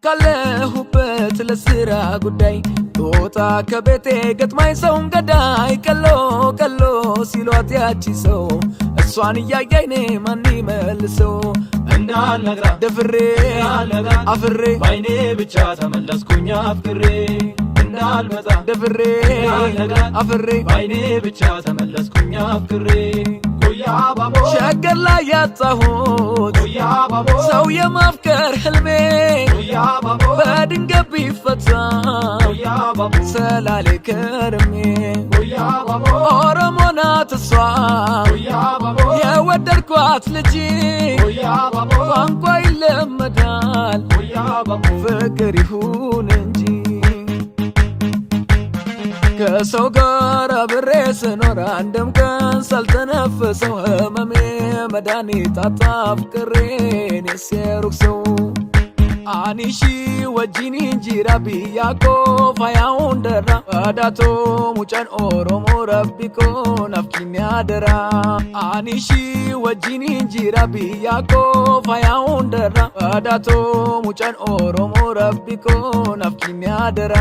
ካለሁበት ለስራ ጉዳይ ጦጣ ከቤቴ ገጥማኝ ሰውን ገዳይ ቀሎ ሲሏት ያቺ ሰው እሷን እያያይኔ ማን ይመልሰው እንዳልነግራ ደፍሬ አፍሬ ባይኔ ብቻ ተመለስኩኝ አፍቅሬ እንዳልመጣ ደፍሬ አፍሬ ባይኔ ብቻ ተመለስኩኝ አፍቅሬ ጎያ ባቦ ሸገር ላይ ያጣሁት ጎያ ባቦ ሰው የማፍቀር ህልሜ ጎያ ባቦ በድንገት ቢፈታ ጎያ ባቦ ሰላሌ ከርሜ ጎያ ባቦ ኦሮሞ ናት እሷ ጎያ ባቦ የወደድኳት ልጅ ጎያ ባቦ ቋንቋ ይለመዳል ጎያ ባቦ ፍቅር ይሁን እንጂ ከሰው ጋር አብሬ ስኖር አንድም ቀን ሳልተነፍሰው ህመሜ መድኃኒት አጣ ፍቅሬን የሩቅ ሰው አኒሺ ወጂኒ እንጂራ ቢያኮ ፋያውን ደራ አዳቶ ሙጫን ኦሮሞ ረቢኮ ናፍቂኝ አደራ አኒሺ ወጂኒ እንጂራ ቢያኮ ፋያውን ደራ አዳቶ ሙጫን ኦሮሞ ረቢኮ ናፍቂኝ አደራ